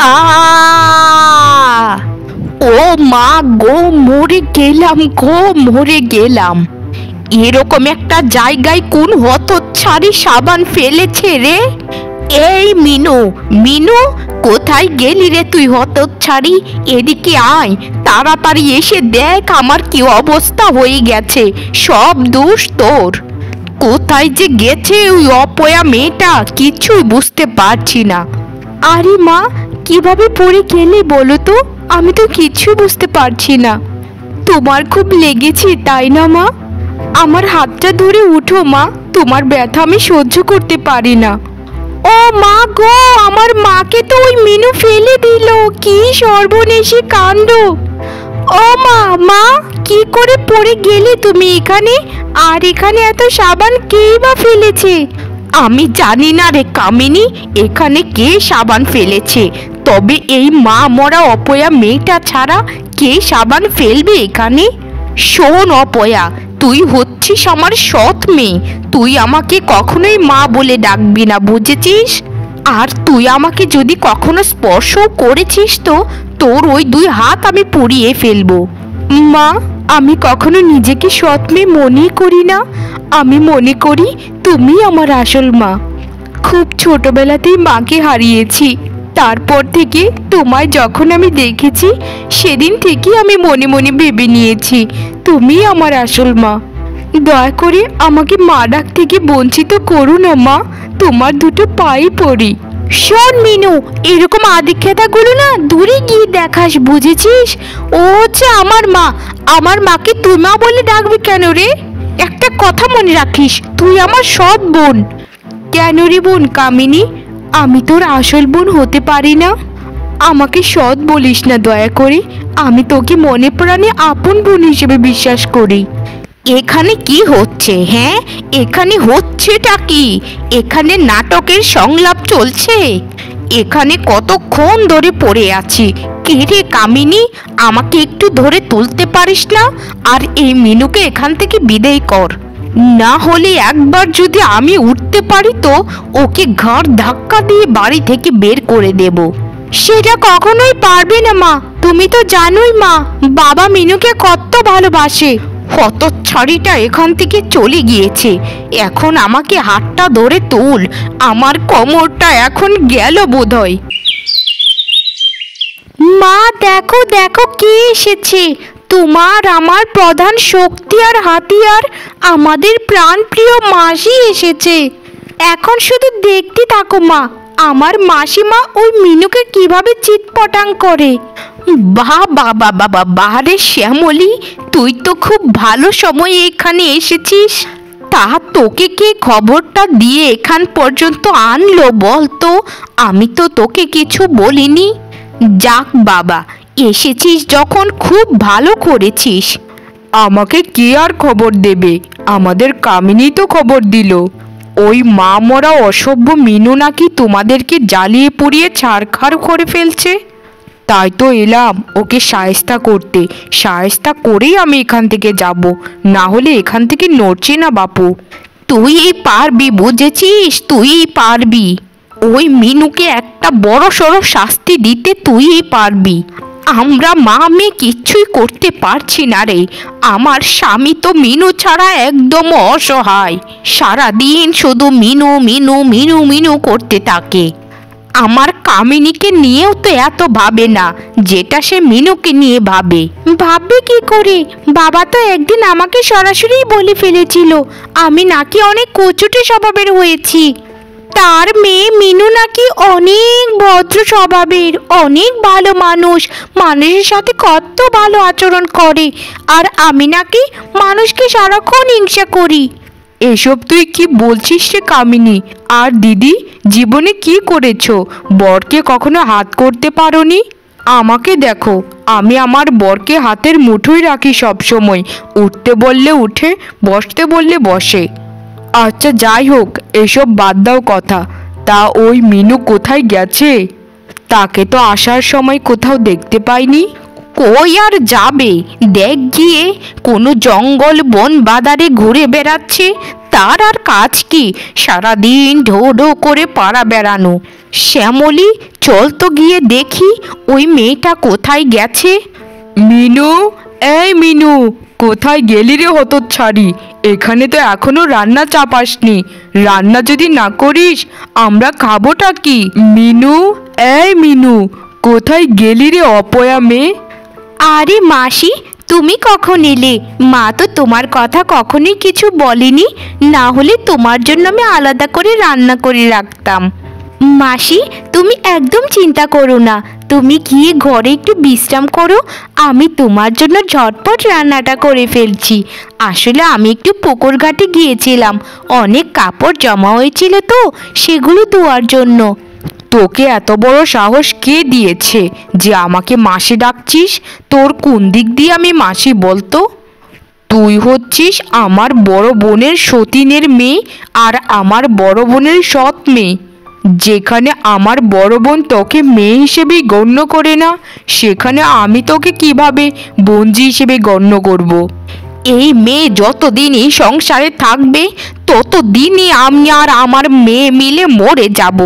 আ ও মা গো, মরে গেলাম গো, মরে গেলাম। এরকম একটা জায়গায় কোন হতচ্ছাড়ি সাবান ফেলেছে রে? এই মিনু, মিনু, কোথায় গেলি রে তুই হতচ্ছাড়ি? এদিকে আয়, তাড়াতাড়ি এসে দেখ আমার কি অবস্থা হয়ে গেছে। সব দোষ তোর। কোথায় যে গেছে ওই অপয়া মেয়েটা, কিছুই বুঝতে পারছি না। আরে মা, কিভাবে পড়ে গেলে বলো তো? আমি তো কিছু বুঝতে পারছি না। তোমার খুব লেগেছে তাই না মা? আমার হাতটা ধরে উঠো মা, তোমার ব্যথা আমি সহ্য করতে পারি না। ও মা গো, আমার মাকে তো ওই মিনু ফেলে দিল। কি সর্বনেশে কাণ্ড! ও মা, মা, কি করে পড়ে গেলে তুমি এখানে? আর এখানে এত সাবান কেই বা ফেলেছে? আমি জানি না রে কামিনী, এখানে কে সাবান ফেলেছে। তবে এই মা মরা অপয়া মেয়েটা ছাড়া কে সাবান ফেলবে এখানে? শোন অপয়া, তুই হচ্ছিস আমার সৎ মেয়ে। তুই আমাকে কখনোই মা বলে ডাকবি না, বুঝেছিস? আর তুই আমাকে যদি কখনো স্পর্শ করেছিস তো তোর ওই 2 হাত আমি পুড়িয়ে ফেলবো। মা, আমি কখনো নিজেকে সৎ মেয়ে মনে করি না। আমি মনে করি তুমি আমার আসল মা। খুব ছোটবেলাতেই মাকে হারিয়েছি। তারপর থেকে তোমায় যখন আমি দেখেছি সেদিন থেকেই আমি মনে মনে ভেবে নিয়েছি তুমি আমার আসল মা। দয়া করে আমাকে মা ডাক থেকে বঞ্চিত করো না মা, তোমার 2টো পায়ে পড়ি। শোন মিনু, এরকম আদিক্ষেতাগুলো না দূরে গিয়ে দেখাস, বুঝেছিস? ও হচ্ছে আমার মা। আমার মাকে তুই মা বলে ডাকবি কেন রে? একটা কথা মনে রাখিস, তুই আমার সৎ বোন। কেন রে বোন কামিনী? আমি তোর আসল বোন হতে পারি না? আমাকে সৎ বলিস না দয়া করে। আমি তোকে মনে প্রাণে আপন বোন হিসেবে বিশ্বাস করি। এখানে কি হচ্ছে? হ্যাঁ, এখানে হচ্ছেটা কি? এখানে নাটকের সংলাপ চলছে। এখানে কতক্ষণ ধরে পড়ে আছি। কে রে কামিনী, আমাকে একটু ধরে তুলতে পারিস না? আর এই মিনুকে এখান থেকে বিদায় কর। না হলে একবার যদি আমি উঠতে পারি তো ওকে ঘাড় ধাক্কা দিয়ে বাড়ি থেকে বের করে দেব। সেটা কখনোই পারবে না মা। তুমি তো জানোই মা, বাবা মিনুকে কত ভালোবাসে। হতচ্ছাড়িটা এখান থেকে চলে গিয়েছে। এখন আমাকে হাতটা ধরে তুল, আমার কোমরটা এখন গেল বোধহয়। মা দেখো দেখো কে এসেছে। তোমার আমার প্রধান শক্তি আর হাতিয়ার, আমাদের প্রাণপ্রিয় মাসি এসেছে। এখন শুধু দেখতে থাকো মা, আমার মাসিমা ওই মিনুকে কিভাবে চিৎপটাং করে। বাহ বাহ বাহ বাহ বাহ রে শ্যামলী, তুই তো খুব ভালো সময়ে এখানে এসেছিস। তা তোকে কে খবরটা দিয়ে এখান পর্যন্ত আনলো বল তো? আমি তো তোকে কিছু বলিনি। যাক বাবা, এসেছিস যখন খুব ভালো করেছিস। আমাকে কে আর খবর দেবে? আমাদের কামিনী তো খবর দিল। ওই মা মরা অসভ্য মিনু নাকি তোমাদেরকে জ্বালিয়ে পুড়িয়ে ছারখার করে ফেলছে। তাই তো এলাম ওকে শায়েস্তা করতে। শায়েস্তা করেই আমি এখান থেকে যাব, না হলে এখান থেকে নড়ছে না বাপু। তুই পারবি, বুঝেছিস? তুই পারবি। ওই মিনুকে একটা বড় সড়ো শাস্তি দিতে তুই পারবি। আমরা মা মেয়ে কিচ্ছুই করতে পারছি না রে। আমার স্বামী তো মিনু ছাড়া একদম অসহায়। সারাদিন শুধু মিনু মিনু মিনু মিনু করতে থাকে। আমার কামিনীকে নিয়েও তো এত ভাবে না যেটা সে মিনুকে নিয়ে ভাবে। ভাববে কি করে? বাবা তো একদিন আমাকে সরাসরি বলে ফেলেছিল আমি নাকি অনেক কচুটে স্বভাবের হয়েছি। তার মেয়ে মিনু নাকি অনেক ভদ্র স্বভাবের, অনেক ভালো মানুষ, মানুষের সাথে কত ভালো আচরণ করে। আর আমি নাকি মানুষকে সারাক্ষণ হিংসা করি। এসব তুই কি বলছিস রে কামিনী? আর দিদি, জীবনে কি করেছো? বরকে কখনো হাত করতে পারোনি? আমাকে দেখো, আমি আমার বরকে হাতের মুঠোয় রাখি সব সময়। উঠতে বললে উঠে, বসতে বললে বসে। আচ্ছা যাই হোক, এসব বাদ দাও কথা। তা ওই মিনু কোথায় গেছে? তাকে তো আসার সময় কোথাও দেখতে পাইনি। কই আর যাবে? দেখ গিয়ে, কোনো জঙ্গল বন বাদারে ঘুরে বেড়াচ্ছে। তার আর কাজ কি? সারাদিন ঢো ঢো করে পাড়া বেড়ানো। শ্যামলী, চল তো গিয়ে দেখি ওই মেয়েটা কোথায় গেছে। মিনু, এই মিনু, কোথায় গেলি রে হতচ্ছাড়ি? এখানে তো এখনো রান্না চাপাসনি। রান্না যদি না করিস আমরা খাবোটা কি? মিনু, এই মিনু, কোথায় গেলি রে অপয়া মেয়ে? আরে মাসি, তুমি কখন এলে? মা তো তোমার কথা কখনোই কিছু বলেনি, না হলে তোমার জন্য আমি আলাদা করে রান্না করে রাখতাম। মাসি, তুমি একদম চিন্তা করো না, তুমি গিয়ে ঘরে একটু বিশ্রাম করো, আমি তোমার জন্য ঝটপট রান্নাটা করে ফেলছি। আসলে আমি একটু পুকুর ঘাটে গিয়েছিলাম, অনেক কাপড় জমা হয়েছিল তো, সেগুলো ধোয়ার জন্য। তোকে এত বড় সাহস কে দিয়েছে যে আমাকে মাসি ডাকছিস? তোর কোন দিক দিয়ে আমি মাসি বলতো? তুই হচ্ছিস আমার বড় বোনের সতীনের মেয়ে আর আমার বড় বোনের সৎ মেয়ে। যেখানে আমার বড় বোন তোকে মেয়ে হিসেবেই গণ্য করে না, সেখানে আমি তোকে কিভাবে বোনজি হিসেবে গণ্য করব? এই মেয়ে যতদিনই সংসারে থাকবে ততদিনই আমি আর আমার মেয়ে মিলে মরে যাব।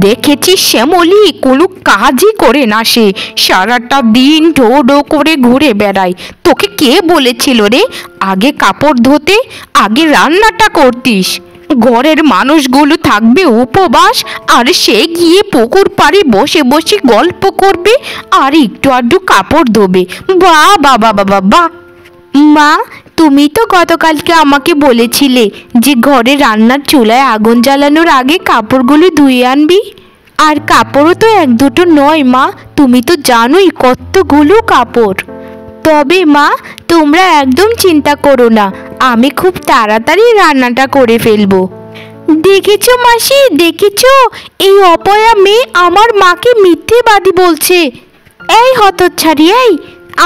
দেখেছি শ্যামলী কোনো কাজই করে না, সে সারাটা দিন ঢো ঢো করে ঘুরে বেড়ায়। তোকে কে বলেছিল রে আগে কাপড় ধুতে? আগে রান্নাটা করতিস। ঘরের মানুষগুলো থাকবে উপবাস, আর সে গিয়ে পুকুর পাড়ে বসে বসে গল্প করবে আর একটু আধটু কাপড় ধোবে। বাহ বাবা বাবা বাহ! মা, তুমি তো গতকালকে আমাকে বলেছিলে যে ঘরে রান্নার চুলায় আগুন জ্বালানোর আগে কাপড়গুলো ধুয়ে আনবি। আর কাপড়ও তো এক দুটো নয় মা, তুমি তো জানোই কতগুলো কাপড়। তবে মা, তোমরা একদম চিন্তা করো না, আমি খুব তাড়াতাড়ি রান্নাটা করে ফেলবো। দেখেছো মাসি, দেখেছো এই অপয়া মেয়ে আমার মাকে মিথ্যেবাদী বলছে। এই হতচ্ছাড়ি, এই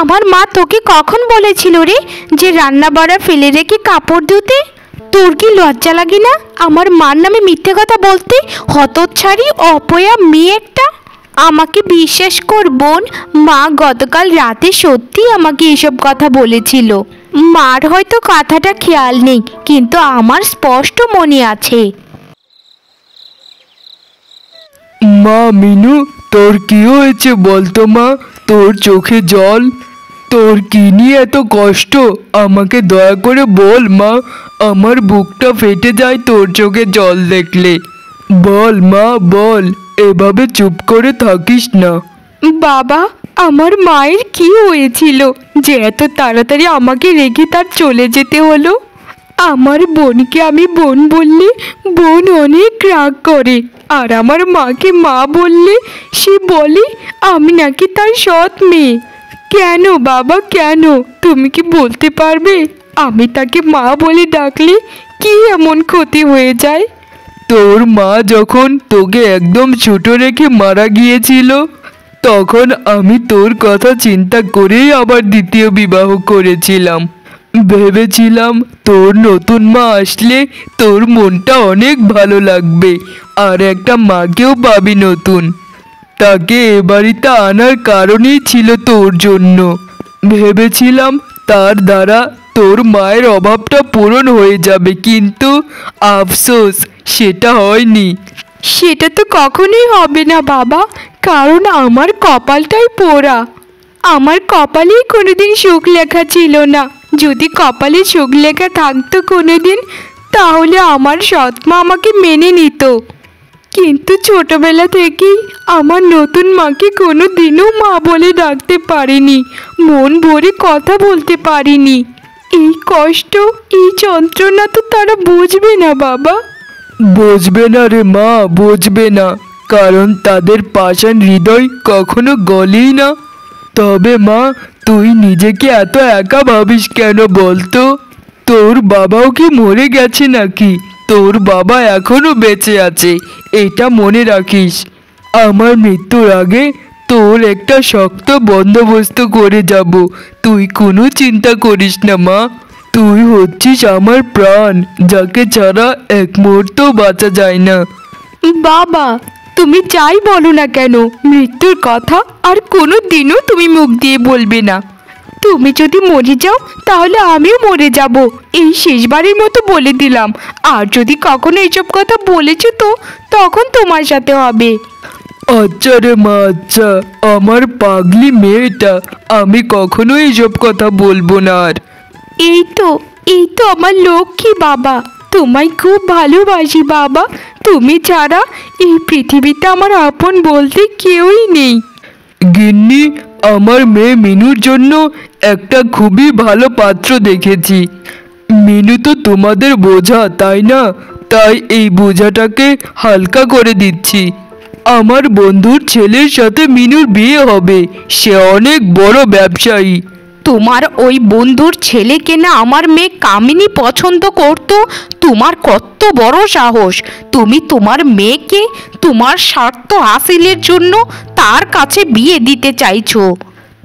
আমার মা তোকে কখন বলেছিল রে যে রান্না বাড়া ফেলে রেখে কাপড় ধুতে? তোর কি লজ্জা লাগে না আমার মার নামে মিথ্যে কথা বলতে? হতচ্ছাড়ি অপয়া মেয়ে একটা! আমাকে বিশ্বাস কর বোন, মা গতকাল রাতে সত্যি আমাকে এসব কথা বলেছিল। মার হয়তো কথাটা খেয়াল নেই, কিন্তু আমার স্পষ্ট মনে আছে। মা মিনু, তোর কি হয়েছে বলতো মা? তোর চোখে জল, তোর কি নিয়ে এত কষ্ট? আমাকে দয়া করে বল মা, আমার বুকটা ফেটে যায় তোর চোখে জল দেখলে। বল মা বল, এভাবে চুপ করে থাকিস না। বাবা, আমার মায়ের কি হয়েছিল যে এত তাড়াতাড়ি আমাকে রেখে তার চলে যেতে হলো? আমার বোনকে আমি বোন বললে বোন অনেক রাগ করে, আর আমার মাকে মা বললে সে বলে আমি নাকি তার সৎ মেয়ে। কেন বাবা, কেন? তুমি কি বলতে পারবে আমি তাকে মা বলে ডাকলে কি এমন ক্ষতি হয়ে যায়? তোর মা যখন তোকে একদম ছোট রেখে মারা গিয়েছিল, তখন আমি তোর কথা চিন্তা করেই আবার দ্বিতীয় বিবাহ করেছিলাম। ভেবেছিলাম তোর নতুন মা আসলে তোর মনটা অনেক ভালো লাগবে, আর একটা মাকেও পাবি নতুন। তাকে এ বাড়িতে আনার কারণই ছিল তোর জন্য। ভেবেছিলাম তার দ্বারা তোর মায়ের অভাবটা পূরণ হয়ে যাবে, কিন্তু আফসোস সেটা হয়নি। সেটা তো কখনোই হবে না বাবা, কারণ আমার কপালটাই পোড়া। আমার কপালেই কোনোদিন সুখ লেখা ছিল না। যদি কপালে সুখ লেখা থাকতো কোনোদিন, তাহলে আমার সৎমা আমাকে মেনে নিত। কিন্তু ছোটবেলা থেকেই আমার নতুন মাকে কোনো দিনও মা বলে ডাকতে পারিনি, মন ভরে কথা বলতে পারিনি। এই কষ্ট, এই যন্ত্রণা তো তারা বুঝবে না বাবা। বুঝবে না রে মা, বুঝবে না, কারণ তাদের পাষাণ হৃদয় কখনো গলেই না। তবে মা, তুই নিজেকে এত একা ভাবিস কেন বলতো? তোর বাবাও কি মরে গেছে নাকি? তোর বাবা এখনো বেঁচে আছে, এটা মনে রাখিস। আমার মৃত্যুর আগে তোর একটা শক্ত বন্দোবস্ত করে যাব, তুই কোনো চিন্তা করিস না মা। তুই হচ্ছিস আমার প্রাণ, যাকে ছাড়া এক মুহূর্ত বাঁচা যায় না। বাবা, তুমি যাই বলো না কেন, মৃত্যুর কথা আর কোনো দিনও তুমি মুখ দিয়ে বলবে না। তুমি যদি মরে যাও তাহলে আমিও মরে যাব, এই শেষবারের মতো বলে দিলাম। আর যদি কখনো এইসব কথা বলেছো তো তখন তোমার সাথে হবে। আচ্ছা রে মা, আচ্ছা, আমার পাগলি মেয়েটা, আমি কখনো এইসব কথা বলবো না আর। এই তো আমার লক্ষ্মী বাবা, তোমায় খুব ভালোবাসি বাবা। তুমি ছাড়া এই পৃথিবীতে আমার আপন বলতে কেউই নেই। গিন্নি, আমার মেয়ে মিনুর জন্য একটা খুবই ভালো পাত্র দেখেছি। মিনু তো তোমাদের বোঝা, তাই না? তাই এই বোঝাটাকে হালকা করে দিচ্ছি। আমার বন্ধুর ছেলের সাথে মিনুর বিয়ে হবে, সে অনেক বড় ব্যবসায়ী। তোমার ওই বন্ধুর ছেলেকে না আমার মেয়ে কামিনী পছন্দ করতো? তোমার কত বড় সাহস! তুমি তোমার মেয়েকে তোমার স্বার্থ হাসিলের জন্য তার কাছে বিয়ে দিতে চাইছো।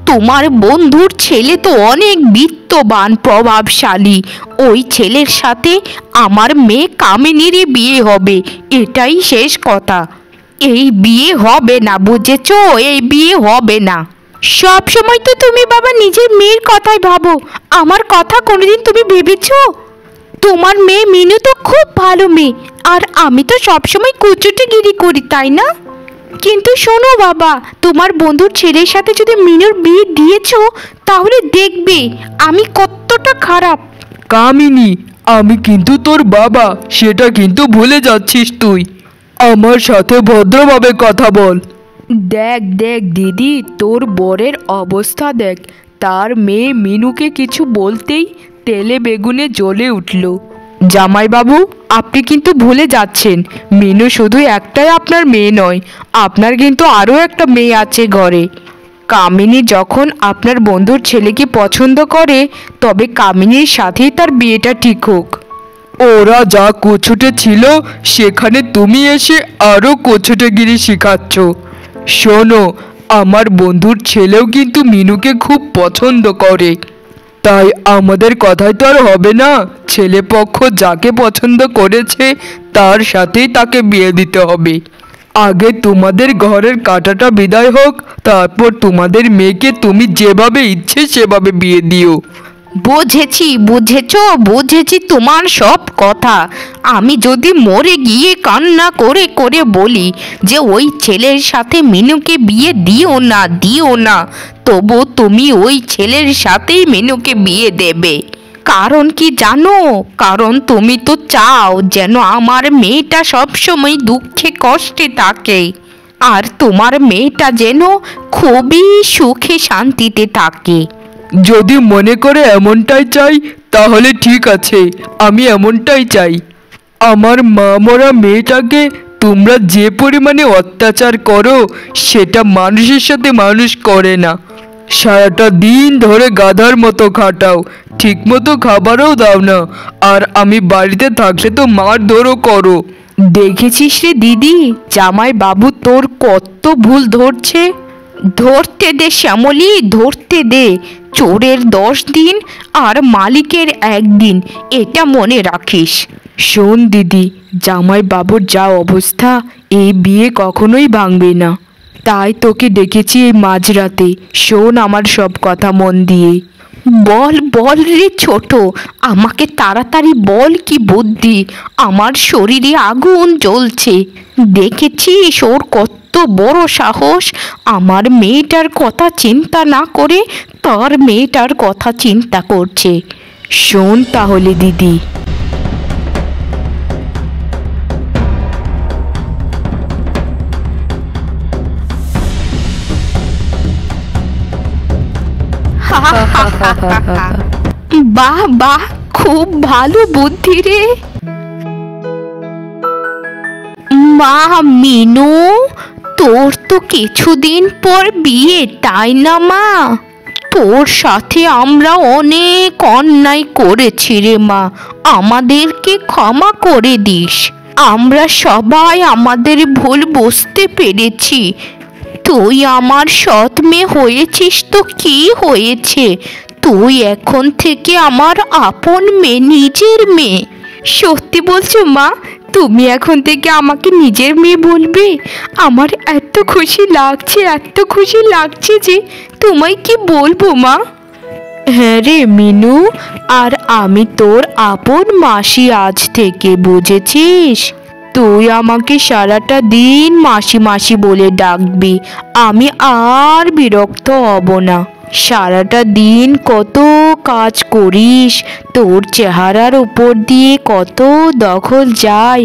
তোমার বন্ধুর ছেলে তো অনেক বিত্তবান, প্রভাবশালী। ওই ছেলের সাথে আমার মেয়ে কামিনীরই বিয়ে হবে, এটাই শেষ কথা। এই বিয়ে হবে না, বুঝেছো? এই বিয়ে হবে না। সব সময় তো তুমি বাবা নিজের মেয়ের কথাই ভাবো, আমার কথা কোনোদিন তুমি ভেবেছো? তোমার মেয়ে মিনু তো খুব ভালো মেয়ে, আর আমি তো সবসময় কুচুটিগিরি করি, তাই না? কিন্তু শোনো বাবা, তোমার বন্ধুর ছেলের সাথে যদি মিনুর বিয়ে দিয়েছো তাহলে দেখবে আমি কতটা খারাপ। কামিনী, আমি কিন্তু তোর বাবা, সেটা কিন্তু ভুলে যাচ্ছিস তুই। আমার সাথে ভদ্রভাবে কথা বল। দেখ দেখ দিদি, তোর বরের অবস্থা দেখ। তার মেয়ে মিনুকে কিছু বলতেই তেলে বেগুনে জ্বলে উঠল। জামাইবাবু, আপনি কিন্তু ভুলে যাচ্ছেন, মিনু শুধু একটাই আপনার মেয়ে নয়, আপনার কিন্তু আরও একটা মেয়ে আছে ঘরে। কামিনী যখন আপনার বন্ধুর ছেলেকে পছন্দ করে, তবে কামিনীর সাথেই তার বিয়েটা ঠিক হোক। ওরা যা কোছুটে ছিল সেখানে তুমি এসে আরো কোছুটেগিরি শিখাচ্ছ। শোনো, আমার বন্ধুর ছেলেও কিন্তু মিনুকে খুব পছন্দ করে, তাই আমাদের কথাই তো আর হবে না। ছেলে পক্ষ যাকে পছন্দ করেছে তার সাথেই তাকে বিয়ে দিতে হবে। আগে তোমাদের ঘরের কাঁটাটা বিদায় হোক, তারপর তোমাদের মেয়েকে তুমি যেভাবে ইচ্ছে সেভাবে বিয়ে দিও। বুঝেছি, বুঝেছি তোমার সব কথা। আমি যদি মরে গিয়ে কান্না করে করে বলি যে ওই ছেলের সাথে মিনুকে বিয়ে দিও না, তবু তুমি ওই ছেলের সাথেই মিনুকে বিয়ে দেবে। কারণ কি জানো? কারণ তুমি তো চাও যেন আমার মেয়েটা সবসময় দুঃখে কষ্টে থাকে, আর তোমার মেয়েটা যেন খুবই সুখে শান্তিতে থাকে। যদি মনে করে এমনটাই চাই তাহলে ঠিক আছে, আমি এমনটাই চাই। আমার মা মরা মেয়েটাকে তোমরা যে পরিমাণে অত্যাচার করো সেটা মানুষের সাথে মানুষ করে না। সারাটা দিন ধরে গাধার মতো খাটাও, ঠিকমতো খাবারও দাও না, আর আমি বাড়িতে থাকলে তো মারধরও করো। দেখেছিস রে দিদি, জামাই বাবু তোর কত ভুল ধরছে। ধরতে দে শ্যামলী, ধরতে দে। চোরের 10 দিন আর মালিকের 1 দিন, এটা মনে রাখিস। শোন দিদি, জামাই বাবুর যা অবস্থা, এই বিয়ে কখনোই ভাঙবে না। তাই তোকে ডেকেছি এই মাঝরাতে। শোন আমার সব কথা মন দিয়ে। বল রে ছোট, আমাকে তাড়াতাড়ি বল, কি বুদ্ধি। আমার শরীরে আগুন জ্বলছে। দেখেছিস ওর কত বড় সাহস, আমার মেয়েটার কথা চিন্তা না করে তার মেয়েটার কথা চিন্তা করছে। শোন তাহলে দিদি। বাহ বাহ, খুব ভালো বুদ্ধি রে। মা মিনু, তোর তো কিছুদিন পর বিয়ে, তাই না মা? তোর সাথে আমরা অনেক অন্যায় করেছি রে মা, আমাদেরকে ক্ষমা করে দিস। আমরা সবাই আমাদের ভুল বুঝতে পেরেছি। তুই আমার সৎ মেয়ে হয়েছিস তো কি হয়েছে, তুই এখন থেকে আমার আপন মেয়ে, নিজের মেয়ে। সত্যি বলছো মা? তুমি এখন থেকে আমাকে নিজের মেয়ে বলবে? আমার এত খুশি লাগছে যে তোমায় কি বলবো মা। হ্যাঁ রে মিনু, আর আমি তোর আপন মাসি আজ থেকে, বুঝেছিস? তুই আমাকে সারাটা দিন মাসি মাসি বলে ডাকবি, আমি আর বিরক্ত হব না। সারাটা দিন কত কাজ করিস, তোর চেহারার উপর দিয়ে কত দখল যায়,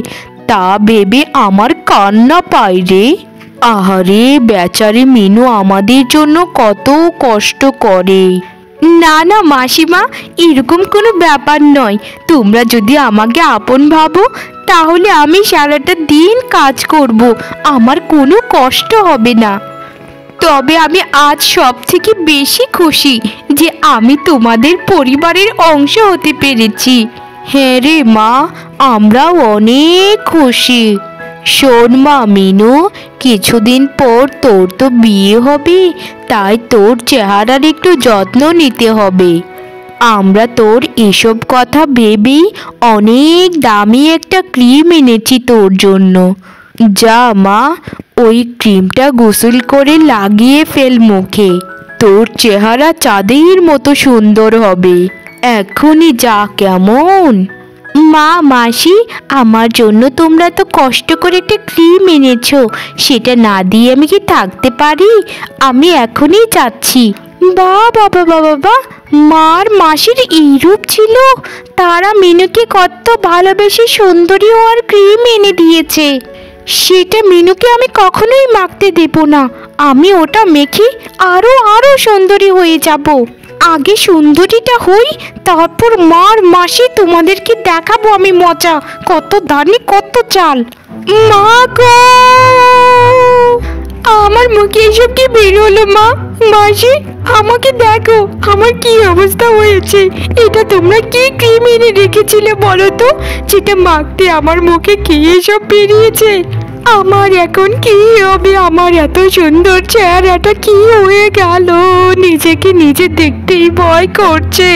তা ভেবে আমার কান্না পায় রে। আহারে বেচারি মিনু আমাদের জন্য কত কষ্ট করে। না না মাসিমা, এরকম কোনো ব্যাপার নয়। তোমরা যদি আমাকে আপন ভাবো তাহলে আমি সারাটা দিন কাজ করব, আমার কোনো কষ্ট হবে না। তবে আমি আজ সব থেকে বেশি খুশি যে আমি তোমাদের পরিবারের অংশ হতে পেরেছি। হ্যাঁ রে মা, আমরাও অনেক খুশি। শোন মা মিনু, কিছুদিন পর তোর তো বিয়ে হবে, তাই তোর চেহারার একটু যত্ন নিতে হবে। আমরা তোর এসব কথা ভেবেই অনেক দামি একটা ক্রিম এনেছি তোর জন্য। যা মা, ওই ক্রিমটা গোসল করে লাগিয়ে ফেল মুখে, তোর চেহারা চাঁদের মতো সুন্দর হবে। এখনই যা, কেমন? মা মাসি, আমার জন্য তোমরা তো কষ্ট করে একটা ক্রিম এনেছো, সেটা না দিয়ে আমি কি থাকতে পারি? আমি এখনই যাচ্ছি। বাবা বাবা বাবা, মার মাসির এই রূপ ছিল, তারা মিনুকে কত ভালোবেসে সুন্দরী হওয়ার ক্রিম এনে দিয়েছে। সেটা মিনুকে আমি কখনোই মাখতে দেব না, আমি ওটা মেখে আরো আরো সুন্দরী হয়ে যাব। আগে সুন্দরীটা হই, তারপর মার মাসি তোমাদেরকে দেখাবো আমি মজা, কত দানি কত চাল। মা গো, আমার মুখে এসব কি বেরোলো? মা মাসি, আমাকে দেখো আমার কি অবস্থা হয়েছে। এটা তোমরা কি ক্রিম এনে রেখেছিলে বলো তো, যেটা মাখতে আমার মুখে কি এসব বেরিয়েছে? আমার এখন কি হবে? আমার এত সুন্দর চেহারাটা কি হয়ে গেল? নিজেকে নিজে দেখতেই ভয় করছে,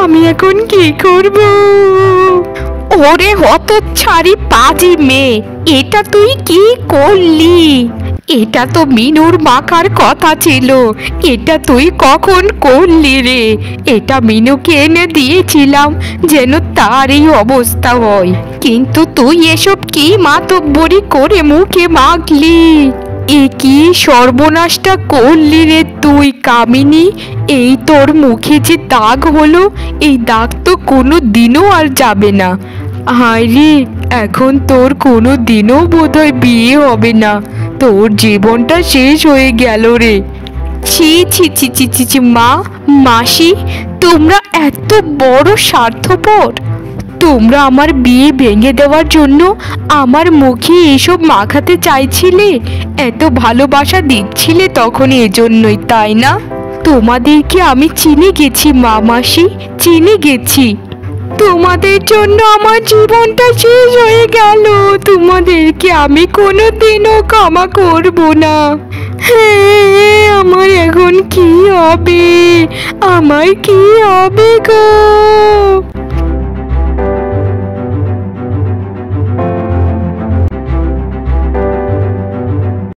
আমি এখন কি করব? ওরে হতচ্ছাড়ি পাজি মেয়ে, এটা তুই কি করলি? এটা তো মিনুর মাখার কথা ছিল, এটা তুই কখন করলি রে? এটা মিনুকে এনে দিয়েছিলাম যেন তার এই অবস্থা হয়, কিন্তু তুই এসব কি মাতব্বরি করে মুখে মাখলি? এ কি সর্বনাশটা করলি রে তুই কামিনী? এই তোর মুখে যে দাগ হলো, এই দাগ তো কোনো দিনও আর যাবে না। হায় রে, এখন তোর কোনো দিনও বোধহয় বিয়ে হবে না, তোর জীবনটা শেষ হয়ে গেল রে। ছি ছি ছি ছি ছি ছি, মা মাসি, তোমরা এত বড় স্বার্থপর! তোমরা আমার বিয়ে ভেঙে দেওয়ার জন্য আমার মুখে এসব মাখাতে চাইছিলে, এত ভালোবাসা দিচ্ছিলে তখন, এজন্যই তাই না? তোমাদেরকে আমি চিনে গেছি মা মাসি, চিনে গেছি। তোমাদের জন্য আমার জীবনটা শেষ হয়ে গেল, তোমাদেরকে আমি কোনোদিনও ক্ষমা করব না। হ্যাঁ, আমার এখন কি হবে? আমার কি হবে গো?